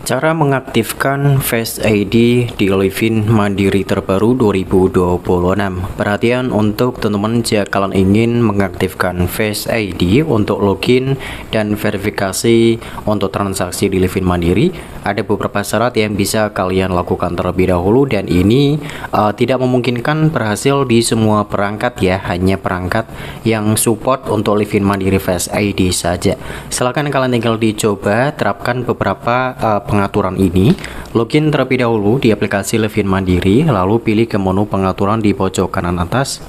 Cara mengaktifkan Face ID di Livin Mandiri terbaru 2026. Perhatian untuk teman-teman jika kalian ingin mengaktifkan Face ID untuk login dan verifikasi untuk transaksi di Livin Mandiri, ada beberapa syarat yang bisa kalian lakukan terlebih dahulu, dan ini tidak memungkinkan berhasil di semua perangkat ya, hanya perangkat yang support untuk Livin Mandiri Face ID saja. Silahkan kalian tinggal dicoba terapkan beberapa pengaturan ini. Login terlebih dahulu di aplikasi Livin Mandiri, lalu pilih ke menu pengaturan di pojok kanan atas.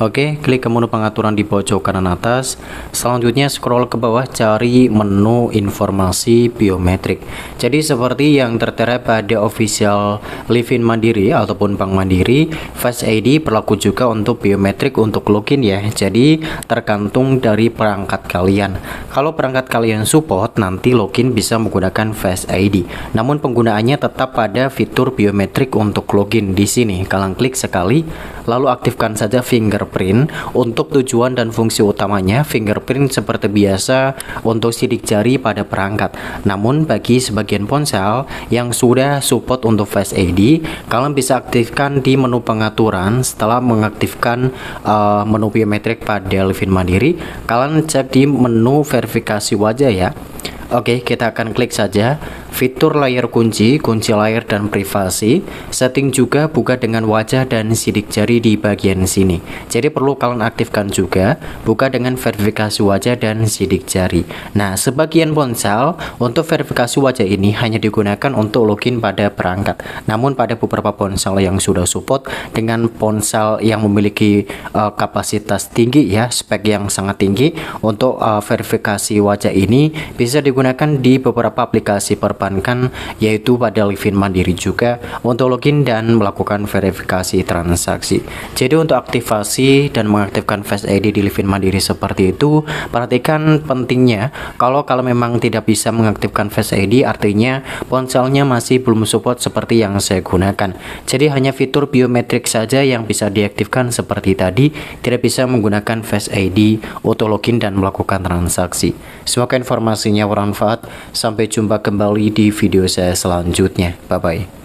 Oke, klik ke menu pengaturan di pojok kanan atas. Selanjutnya scroll ke bawah, cari menu informasi biometrik. Jadi seperti yang tertera pada official Livin Mandiri ataupun Bank Mandiri, Face ID berlaku juga untuk biometrik untuk login ya. Jadi tergantung dari perangkat kalian. Kalau perangkat kalian support, nanti login bisa menggunakan Face ID. Namun penggunaannya tetap pada fitur biometrik untuk login di sini. Kalian klik sekali, lalu aktifkan saja fingerprint. Untuk tujuan dan fungsi utamanya, fingerprint seperti biasa untuk sidik jari pada perangkat. Namun bagi sebagian ponsel yang sudah support untuk Face ID, kalian bisa aktifkan di menu pengaturan. Setelah mengaktifkan menu biometrik pada Livin Mandiri, kalian cek di menu verifikasi wajah ya. Oke, kita akan klik saja fitur layar kunci, kunci layar dan privasi. Setting juga buka dengan wajah dan sidik jari di bagian sini. Jadi perlu kalian aktifkan juga buka dengan verifikasi wajah dan sidik jari. Nah, sebagian ponsel untuk verifikasi wajah ini hanya digunakan untuk login pada perangkat. Namun pada beberapa ponsel yang sudah support dengan ponsel yang memiliki kapasitas tinggi ya, spek yang sangat tinggi untuk verifikasi wajah ini bisa digunakan di beberapa aplikasi perbankan, yaitu pada Livin Mandiri juga untuk login dan melakukan verifikasi transaksi. Jadi untuk aktivasi dan mengaktifkan Face ID di Livin Mandiri seperti itu, perhatikan pentingnya kalau memang tidak bisa mengaktifkan Face ID, artinya ponselnya masih belum support seperti yang saya gunakan. Jadi hanya fitur biometrik saja yang bisa diaktifkan seperti tadi, tidak bisa menggunakan Face ID untuk login dan melakukan transaksi. Semoga informasinya bermanfaat. Sampai jumpa kembali di video saya selanjutnya. Bye bye.